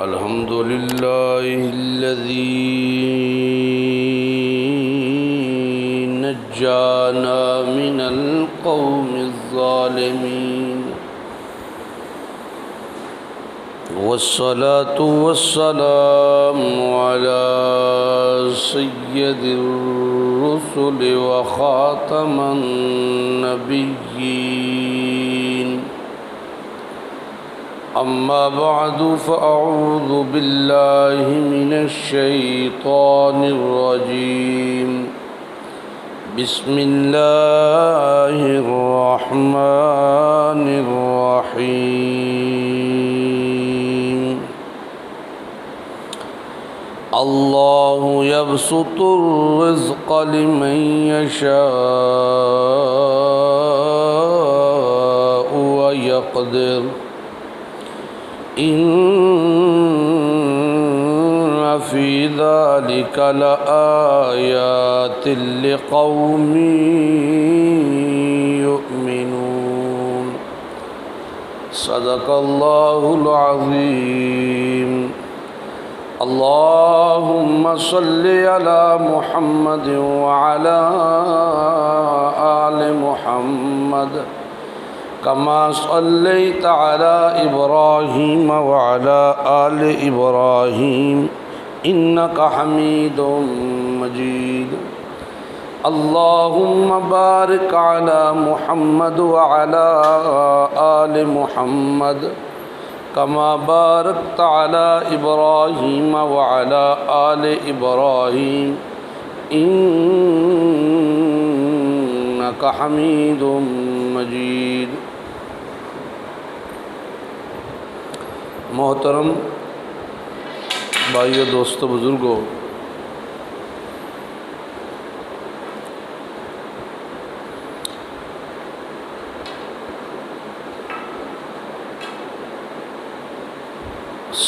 الحمد لله الذي نجانا من القوم الظالمين، والصلاة والسلام على سيد الرسل وخاتم النبيين. أما بعد فأعوذ بالله من الشيطان الرجيم. بسم الله الرحمن الرحيم. الله يبسط الرزق لمن يشاء ويقدر، إن في ذلك لآيات لقوم يؤمنون. صدق الله العظيم. اللهم صل على محمد وعلى آل محمد كما صليت على إبراهيم وعلى آل إبراهيم إنك حميد مجيد. اللهم بارك على محمد وعلى آل محمد كما باركت على إبراهيم وعلى آل إبراهيم إنك حميد مجيد. محترم بھائیو، دوستو، بزرگوں،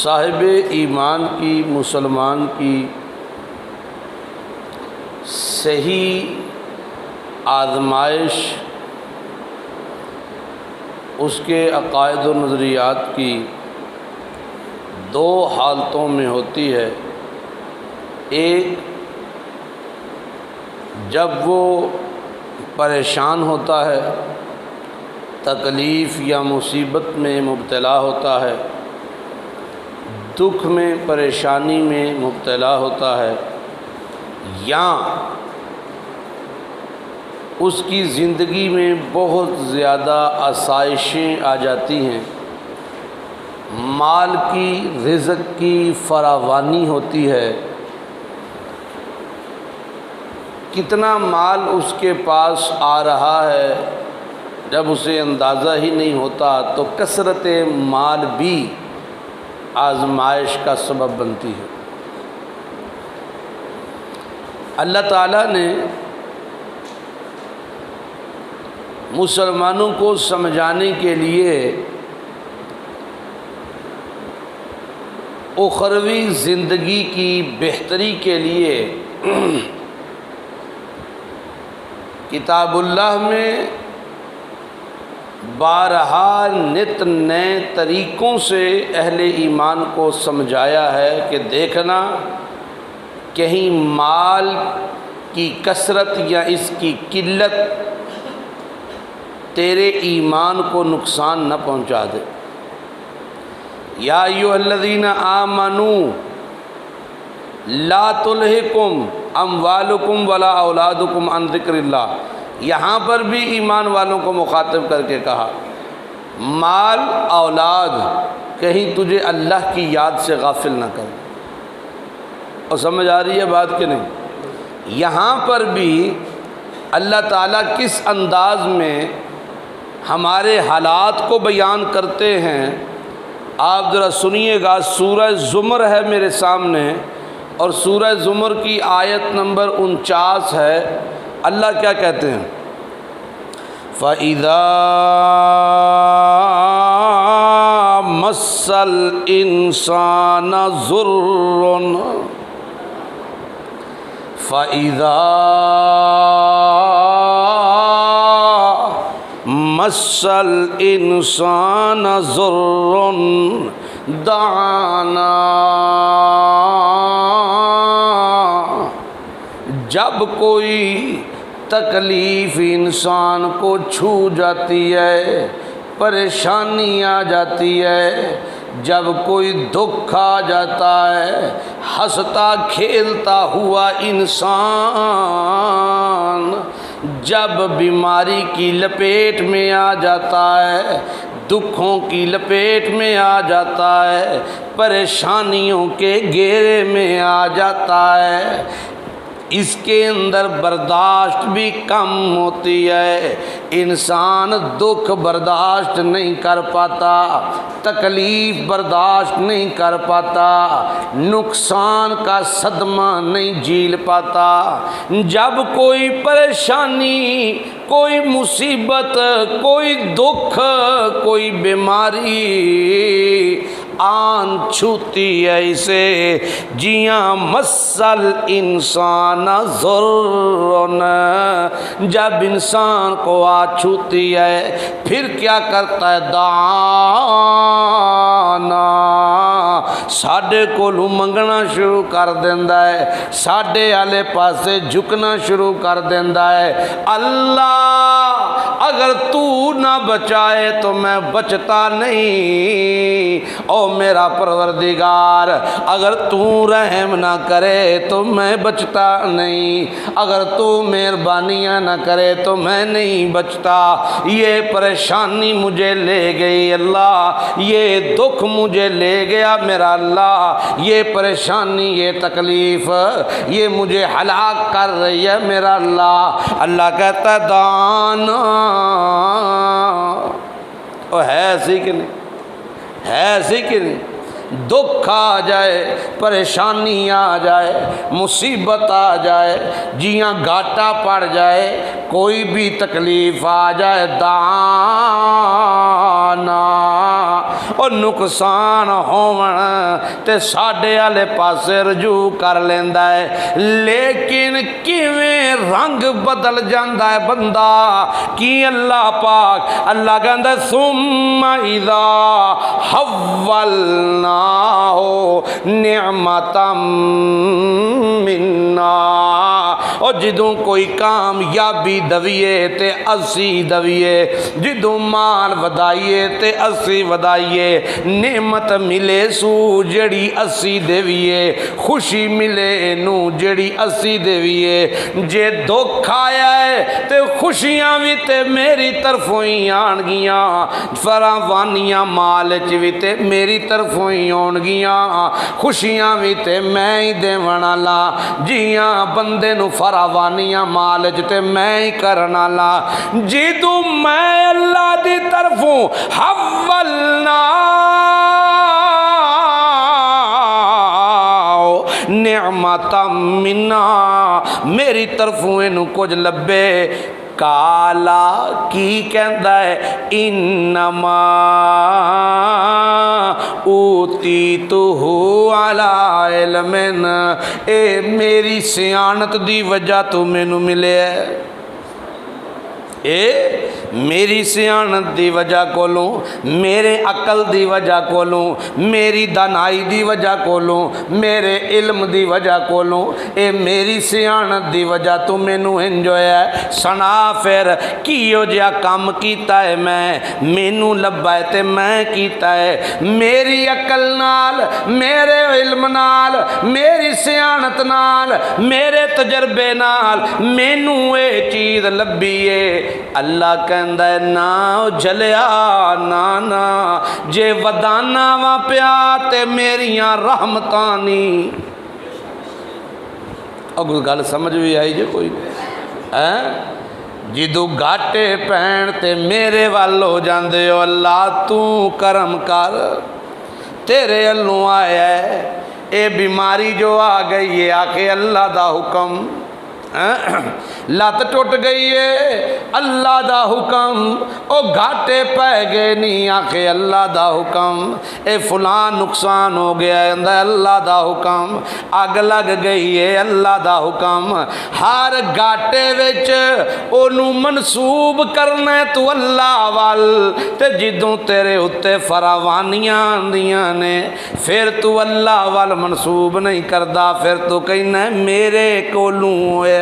صاحب ایمان کی، مسلمان کی صحیح آزمائش اس کے عقائد و نظریات کی دو حالتوں میں ہوتی ہے. ایک، جب وہ پریشان ہوتا ہے، تکلیف یا مصیبت میں مبتلا ہوتا ہے، دکھ میں، پریشانی میں مبتلا ہوتا ہے، یا اس کی زندگی میں بہت زیادہ آسائشیں آ جاتی ہیں، مال کی، رزق کی فراوانی ہوتی ہے، کتنا مال اس کے پاس آ رہا ہے جب اسے اندازہ ہی نہیں ہوتا، تو کثرت مال بھی آزمائش کا سبب بنتی ہے. اللہ تعالیٰ نے مسلمانوں کو سمجھانے کے لیے اخروی زندگی کی بہتری کے لیے کتاب اللہ میں بارہا نت نئے طریقوں سے اہل ایمان کو سمجھایا ہے کہ دیکھنا کہیں مال کی کثرت یا اس کی قلت تیرے ایمان کو نقصان نہ پہنچا دے. یا ایھا الذین آمنوا لا تلہکم اموالکم ولا اولادکم عن ذکر اللہ. یہاں پر بھی ایمان والوں کو مخاطب کر کے کہا مال، اولاد کہیں تجھے اللہ کی یاد سے غافل نہ کر. اور سمجھ آ رہی ہے بات کہ نہیں؟ یہاں پر بھی اللہ تعالیٰ کس انداز میں ہمارے حالات کو بیان کرتے ہیں، آپ ذرا سنیے گا. سورہ زمر ہے میرے سامنے، اور سورہ زمر کی آیت نمبر 49 ہے. اللہ کیا کہتے ہیں؟ فَإِذَا مَسَّ الْإِنسَانَ ضُرٌّ فَإِذَا مَسَّ الْإِنسَانَ ضُرٌّ دعانا، جب کوئی تکلیف انسان کو چھو جاتی ہے، پریشانی آ جاتی ہے، جب کوئی دکھ آ جاتا ہے، ہنستا کھیلتا ہوا انسان جب بیماری کی لپیٹ میں آ جاتا ہے، دکھوں کی لپیٹ میں آ جاتا ہے، پریشانیوں کے گھیرے میں آ جاتا ہے، اس کے اندر برداشت بھی کم ہوتی ہے، انسان دکھ برداشت نہیں کر پاتا، تکلیف برداشت نہیں کر پاتا، نقصان کا صدمہ نہیں جھیل پاتا۔ جب کوئی پریشانی، کوئی مصیبت، کوئی دکھ، کوئی بیماری آن چھوتی ہے اسے، جیاں مسل انسان ضرن، جب انسان کو آ چھوتی ہے پھر کیا کرتا ہے؟ دعانا، ساڈے کولوں منگنا شروع کر دیندا ہے، ساڈے والے پاسے جھکنا شروع کر دیندا ہے۔ اللہ اگر تو نہ بچائے تو میں بچتا نہیں، او میرا پروردگار اگر تو رحم نہ کرے تو میں بچتا نہیں، اگر تو مہربانیاں نہ کرے تو میں نہیں بچتا۔ یہ پریشانی مجھے لے گئی اللہ، یہ دکھ مجھے لے گیا میرا اللہ، یہ پریشانی، یہ تکلیف، یہ مجھے ہلاک کر رہی ہے میرا اللہ۔ اللہ کہتا ہے دانا، او ہے ایسی کہ نہیں، ہے ایسی کہ نہیں؟ دکھ آ جائے، پریشانی آ جائے، مصیبت آ جائے، جیاں گھاٹا پڑ جائے، کوئی بھی تکلیف آ جائے، دعانا، اور نقصان ہون تے ساڈے والے پاسے رجوع کر لیندا ہے۔ لیکن کیویں رنگ بدل جاندا ہے بندہ، کی اللہ پاک اللہ کہندا ثم اذا حولنا نعمتا منا، اور جدوں کوئی کامیابی دویے تے اسی دویے، جدوں مال ودائیے تے اسی ودائیے، نعمت ملے سو جڑی اسی دیویے، خوشی ملے نو جڑی اسی دیویے، جے دکھ آیا ہے تے خوشیاں بھی تے میری طرفوں ہی آن گیاں، فراوانیاں مال چ بھی تے میری طرفوں ہی آن گیاں، خوشیاں بھی تے میں ہی دیون والا، جیاں بندے نو فراوانیاں مال چ تے میں ہی کرن والا، جدوں میں اللہ دی طرفوں حولنا نعمتا منا، میری طرفوں اینو کچھ لبے، کالا کی کہندا ہے انما اوتیتہ علی علم، اے میری سیانت دی وجہ تو مینوں ملے ہے، اے میری سیانت دی وجہ کولوں، میرے عقل دی وجہ کولوں، میری دانائی دی وجہ کولوں، میرے علم دی وجہ کولوں، اے میری سیانت دی وجہ تو مینوں انج ہویا ہے۔ سنا پھر کیو جیا کام کیتا ہے میں، مینوں لبا ہے تے میں کیتا ہے، میری عقل نال، میرے علم نال، میری سیانت نال، میرے تجربے نال مینوں اے چیز لبی ہے۔ اللہ کہندا ہے نا جلیا نا جے ودانا وا پیا تے میریاں رحمتاں نی، اگر گل سمجھ بھی آئی جے کوئی جدو گھاٹے پین تے میرے وال ہو جاندے ہو، اللہ تو کرم کر، تیرے اللہ آیا ہے، اے بیماری جو آ گئی ہے آ کے اللہ دا حکم، لت ٹوٹ گئی ہے اللہ دا حکم، او گھاٹے پہ گئے نہیں آخے اللہ دا حکم، اے فلان نقصان ہو گیا ہے اللہ دا حکم، اگ لگ گئی ہے اللہ دا حکم۔ ہر گھاٹے وچ اونوں منسوب کرنا ہے تو اللہ وال، تے جدوں تیرے اتے فراوانیاں آندیاں نے پھر تو اللہ وال منسوب نہیں کردا، پھر تو کہنا ہے میرے کولوں ہوئے،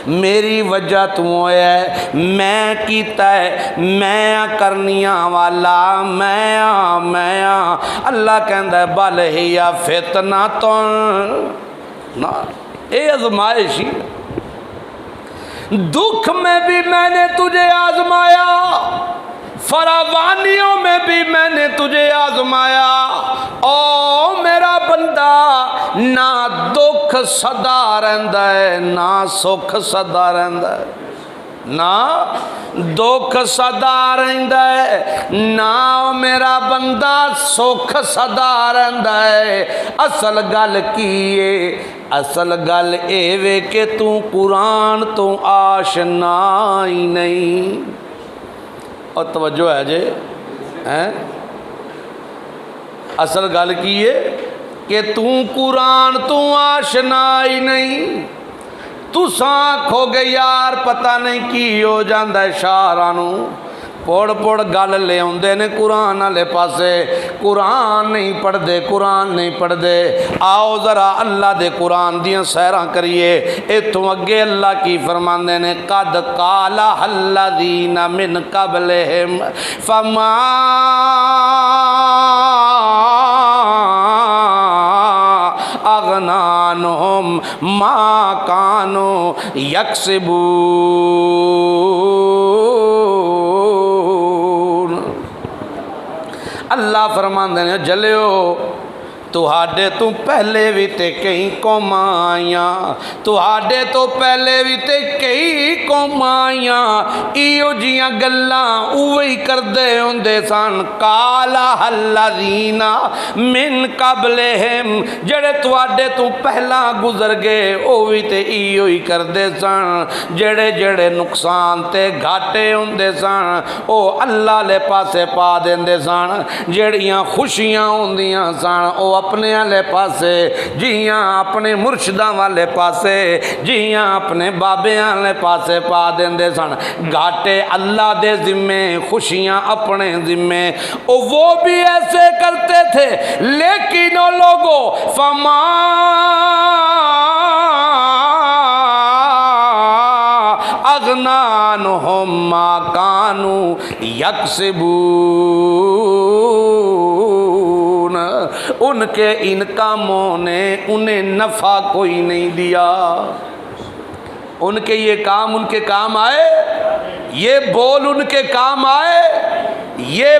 میری وجہ تو ہویا ہے، میں کیتا ہے، میں کرنیاں والا میں اللہ کہندا ہے بل ہی فتنہ تو نا، اے آزمائشی، دکھ میں بھی میں نے تجھے آزمایا، فراوانیوں میں بھی میں نے تجھے آزمایا، او میرا بندہ نہ دکھ سدا رہندا ہے نہ سکھ سدا رہندا ہے، نہ دکھ سدا رہندا ہے نہ میرا بندہ سکھ سدا رہندا ہے۔ اصل گل کی ہے، اصل گل اے وے کہ تو قرآن تو آشنا ہی نہیں۔ اور توجہ ہے جی، اصل گل کی ہے کہ تو قرآن تو آشنا ہی نہیں، تو سانکھ ہو گئے یار پتہ نہیں کی ہو جاندہ ہے شاعرانو، پوڑ پوڑ گل لے ہوندے نے قرآن والے پاسے، قرآن نہیں پڑھ دے، قرآن نہیں پڑھ دے۔ آؤ ذرا اللہ دے قرآن دیاں سیراں کریے، ایتھوں اگے اللہ کی فرماندے نے قد قال الذین من قبلہم فما اغنی عنہم ما کانوا یکسبون۔ اللہ فرماندے نے جلیو تہاڈے تو پہلے بھی تے کئی قوماں آئیاں، تہاڈے تو پہلے بھی تے کئی قوماں آئیاں، ایو جیاں گلاں اوہی کردے ہوندے سن۔ قال الذین من قبلہم، جڑے تہاڈے تو پہلا گزر گئے او بھی تے ایو ہی کردے سن، جڑے جڑے نقصان تے گھاٹے ہوندے سن او اللہ لے پاسے پا دیندے سن، جڑیاں خوشیاں ہوندیاں سن او اپنے والے پاسے، جیاں اپنے مرشداں والے پاسے، جیاں اپنے بابیاں والے پاسے پا دیندے سن۔ گھاٹے اللہ دے ذمے، خوشیاں اپنے ذمے، وہ بھی ایسے کرتے تھے، لیکن وہ لوگوں فما اغنی عنہم ما کانوا یکسبون، ان کے ان کاموں نے انہیں نفع کوئی نہیں دیا۔ ان کے یہ کام ان کے کام آئے، یہ بول ان کے کام آئے، یہ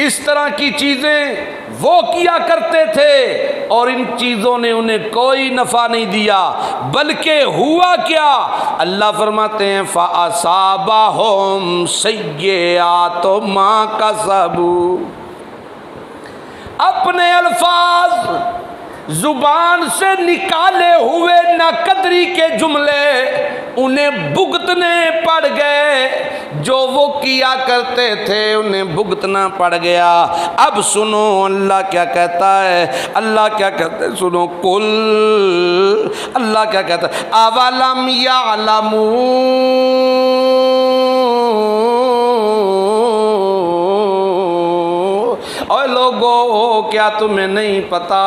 اس طرح کی چیزیں وہ کیا کرتے تھے اور ان چیزوں نے انہیں کوئی نفع نہیں دیا، بلکہ ہوا کیا؟ اللہ فرماتے ہیں فَأَصَابَهُمْ سَيِّئَاتُ مَا كَسَبُوا، اپنے الفاظ زبان سے نکالے ہوئے ناقدری کے جملے انہیں بھگتنے پڑ گئے، جو وہ کیا کرتے تھے انہیں بھگتنا پڑ گیا۔ اب سنو اللہ کیا کہتا ہے، اللہ کیا کہتے ہیں، سنو قل، اللہ کیا کہتا ہے اولم یعلمون، اور لوگو کیا تمہیں نہیں پتا،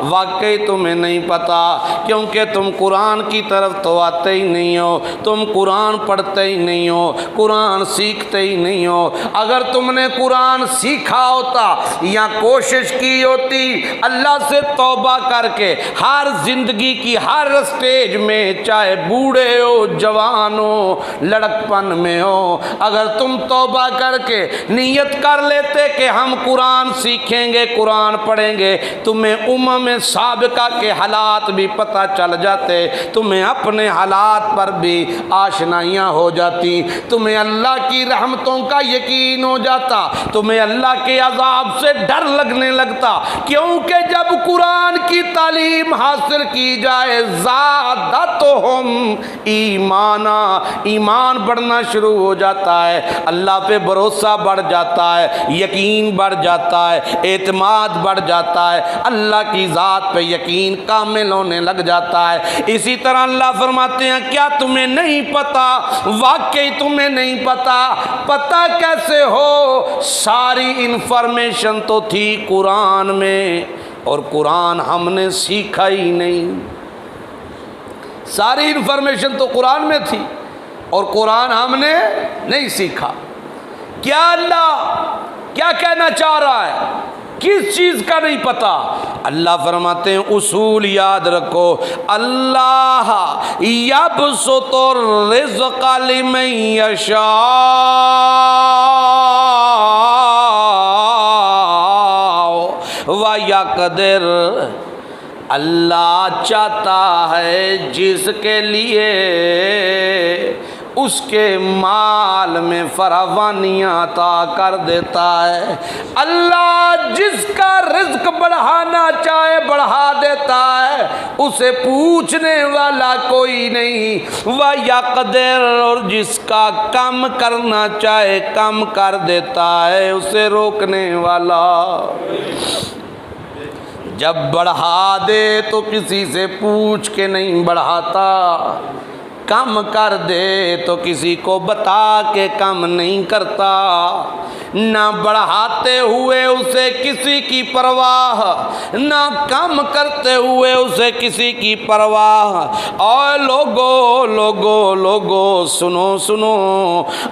واقعی تمہیں نہیں پتا، کیونکہ تم قرآن کی طرف تو آتے ہی نہیں ہو، تم قرآن پڑھتے ہی نہیں ہو، قرآن سیکھتے ہی نہیں ہو۔ اگر تم نے قرآن سیکھا ہوتا یا کوشش کی ہوتی اللہ سے توبہ کر کے، ہر زندگی کی ہر سٹیج میں، چاہے بوڑھے ہو، جوان ہو، لڑکپن میں ہو، اگر تم توبہ کر کے نیت کر لیتے کہ ہم قرآن سیکھیں گے، قرآن قرآن پڑھیں گے تمہیں امم سابقہ کے حالات بھی پتہ چل جاتے، تمہیں اپنے حالات پر بھی آشنائیاں ہو جاتی، تمہیں اللہ کی رحمتوں کا یقین ہو جاتا، تمہیں اللہ کے عذاب سے ڈر لگنے لگتا، کیونکہ جب قرآن کی تعلیم حاصل کی جائے زادتہم ایمانا، ایمان بڑھنا شروع ہو جاتا ہے، اللہ پہ بھروسہ بڑھ جاتا ہے، یقین بڑھ جاتا ہے، اعتماد بڑھ جاتا ہے، اللہ کی ذات پہ یقین کامل ہونے لگ جاتا ہے۔ اسی طرح اللہ فرماتے ہیں کیا تمہیں نہیں پتا، واقعی تمہیں نہیں پتا، پتا کیسے ہو، ساری انفارمیشن تو تھی قرآن میں اور قرآن ہم نے سیکھا ہی نہیں۔ ساری انفارمیشن تو قرآن میں تھی اور قرآن ہم نے نہیں سیکھا۔ کیا اللہ کیا کہنا چاہ رہا ہے، کس چیز کا نہیں پتا؟ اللہ فرماتے ہیں اصول یاد رکھو، اللہ یبسط الرزق لمن یشاء ویقدر، اللہ چاہتا ہے جس کے لیے اس کے مال میں فراوانیاں عطا کر دیتا ہے، اللہ جس کا رزق بڑھانا چاہے بڑھا دیتا ہے، اسے پوچھنے والا کوئی نہیں، وَيَقْدِرُ، اور جس کا کم کرنا چاہے کم کر دیتا ہے، اسے روکنے والا۔ جب بڑھا دے تو کسی سے پوچھ کے نہیں بڑھاتا، کم کر دے تو کسی کو بتا کے کم نہیں کرتا، نہ بڑھاتے ہوئے اسے کسی کی پرواہ، نہ کم کرتے ہوئے اسے کسی کی پرواہ۔ اور لوگو سنو سنو،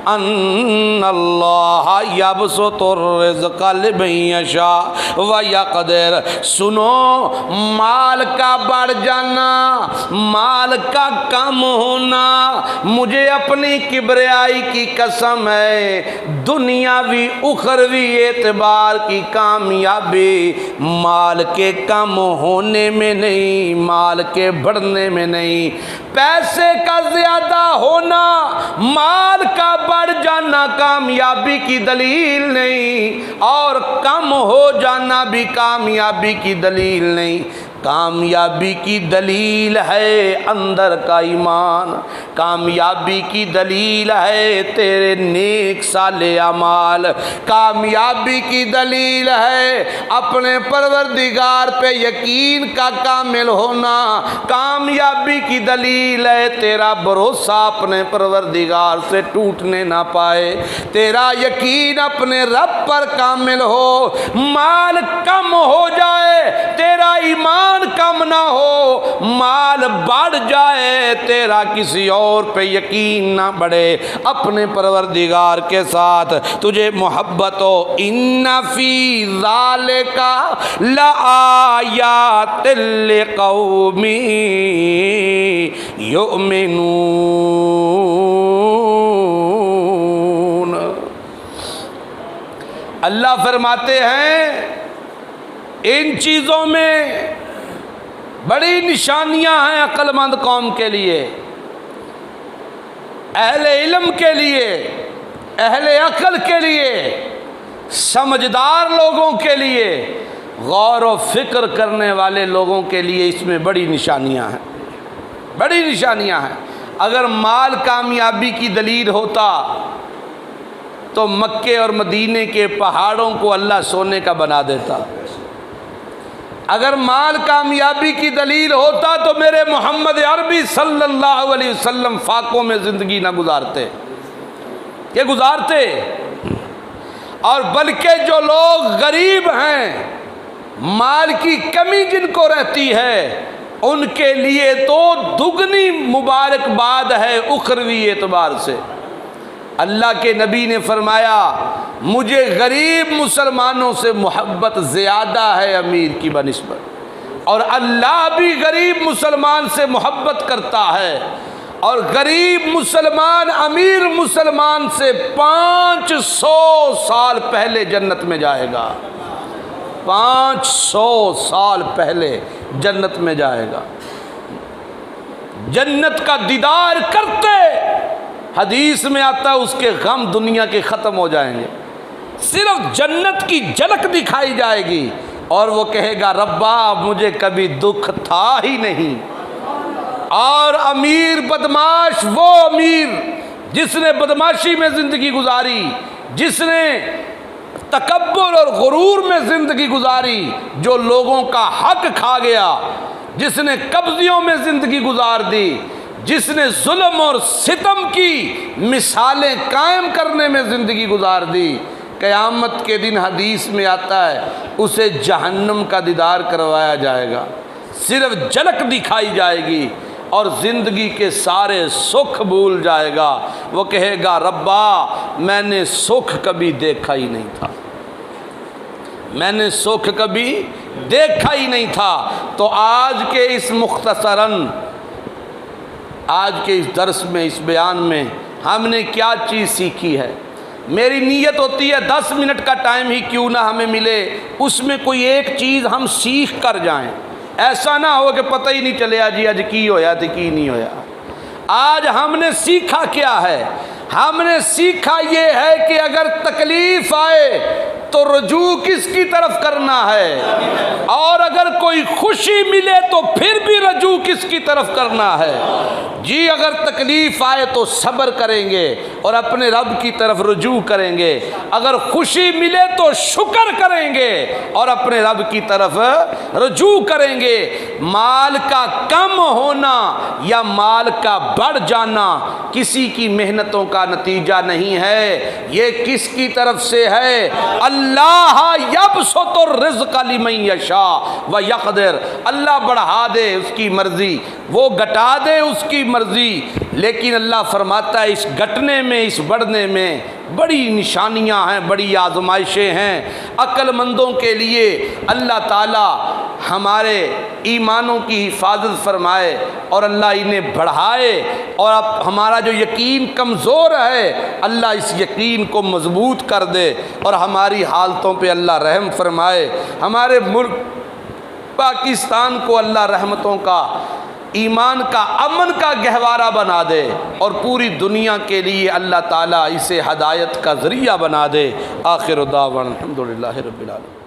ان اللہ یبسط الرزق لمن یشاء ویقدر، سنو مال کا بڑھ جانا، مال کا کم ہونا، مجھے اپنی کبریائی کی قسم ہے، دنیاوی اخروی اعتبار کی کامیابی مال کے کم ہونے میں نہیں، مال کے بڑھنے میں نہیں۔ پیسے کا زیادہ ہونا، مال کا بڑھ جانا کامیابی کی دلیل نہیں، اور کم ہو جانا بھی کامیابی کی دلیل نہیں۔ کامیابی کی دلیل ہے اندر کا ایمان، کامیابی کی دلیل ہے تیرے نیک صالح اعمال، کامیابی کی دلیل ہے اپنے پروردگار پہ یقین کا کامل ہونا، کامیابی کی دلیل ہے تیرا بھروسہ اپنے پروردگار سے ٹوٹنے نہ پائے، تیرا یقین اپنے رب پر کامل ہو۔ مال کم ہو جائے تیرا ایمان کم نہ ہو، مال بڑھ جائے تیرا کسی اور پہ یقین نہ بڑھے، اپنے پروردگار کے ساتھ تجھے محبت ہو۔ ان فی ذالک لآیات لقوم یؤمنون، اللہ فرماتے ہیں ان چیزوں میں بڑی نشانیاں ہیں عقل مند قوم کے لیے، اہل علم کے لیے، اہل عقل کے لیے، سمجھدار لوگوں کے لیے، غور و فکر کرنے والے لوگوں کے لیے اس میں بڑی نشانیاں ہیں، بڑی نشانیاں ہیں۔ اگر مال کامیابی کی دلیل ہوتا تو مکے اور مدینے کے پہاڑوں کو اللہ سونے کا بنا دیتا۔ اگر مال کامیابی کی دلیل ہوتا تو میرے محمد عربی صلی اللہ علیہ وسلم فاقوں میں زندگی نہ گزارتے، یہ گزارتے۔ اور بلکہ جو لوگ غریب ہیں، مال کی کمی جن کو رہتی ہے، ان کے لیے تو دگنی مبارکباد ہے اخروی اعتبار سے۔ اللہ کے نبی نے فرمایا مجھے غریب مسلمانوں سے محبت زیادہ ہے امیر کی بنسبت، اور اللہ بھی غریب مسلمان سے محبت کرتا ہے، اور غریب مسلمان امیر مسلمان سے 500 سال پہلے جنت میں جائے گا۔ 500 سال پہلے جنت میں جائے گا، جنت کا دیدار کرتے حدیث میں آتا ہے اس کے غم دنیا کے ختم ہو جائیں گے، صرف جنت کی جھلک دکھائی جائے گی اور وہ کہے گا ربا مجھے کبھی دکھ تھا ہی نہیں۔ اور امیر بدماش وہ امیر جس نے بدماشی میں زندگی گزاری، جس نے تکبر اور غرور میں زندگی گزاری، جو لوگوں کا حق کھا گیا، جس نے قبضیوں میں زندگی گزار دی، جس نے ظلم اور ستم کی مثالیں قائم کرنے میں زندگی گزار دی، قیامت کے دن حدیث میں آتا ہے اسے جہنم کا دیدار کروایا جائے گا، صرف جھلک دکھائی جائے گی اور زندگی کے سارے سکھ بھول جائے گا۔ وہ کہے گا ربا میں نے سکھ کبھی دیکھا ہی نہیں تھا، میں نے سکھ کبھی دیکھا ہی نہیں تھا۔ تو آج کے اس مختصراً آج کے اس درس میں، اس بیان میں ہم نے کیا چیز سیکھی ہے؟ میری نیت ہوتی ہے 10 منٹ کا ٹائم ہی کیوں نہ ہمیں ملے، اس میں کوئی ایک چیز ہم سیکھ کر جائیں، ایسا نہ ہو کہ پتہ ہی نہیں چلے جی آج کی ہویا تھی کی نہیں ہویا۔ آج ہم نے سیکھا کیا ہے؟ ہم نے سیکھا یہ ہے کہ اگر تکلیف آئے تو رجوع کس کی طرف کرنا ہے، اور اگر کوئی خوشی ملے تو پھر بھی رجوع کس کی طرف کرنا ہے۔ جی اگر تکلیف آئے تو صبر کریں گے اور اپنے رب کی طرف رجوع کریں گے، اگر خوشی ملے تو شکر کریں گے اور اپنے رب کی طرف رجوع کریں گے۔ مال کا کم ہونا یا مال کا بڑھ جانا کسی کی محنتوں کا نتیجہ نہیں ہے، یہ کس کی طرف سے ہے؟ اللہ یبسط الرزق لمن یشاء ویقدر، اللہ بڑھا دے اس کی مرضی، وہ گھٹا دے اس کی مرضی، لیکن اللہ فرماتا ہے اس گھٹنے میں، اس بڑھنے میں بڑی نشانیاں ہیں، بڑی آزمائشیں ہیں۔ عقل مندوں کے لیے اللہ تعالی ہمارے ایمانوں کی حفاظت فرمائے اور اللہ انہیں بڑھائے، اور اب ہمارا جو یقین کمزور ہے اللہ اس یقین کو مضبوط کر دے، اور ہماری حالتوں پہ اللہ رحم فرمائے۔ ہمارے ملک پاکستان کو اللہ رحمتوں کا، ایمان کا، امن کا گہوارہ بنا دے، اور پوری دنیا کے لیے اللہ تعالیٰ اسے ہدایت کا ذریعہ بنا دے۔ آخر دعوانا الحمدللہ رب العالمین۔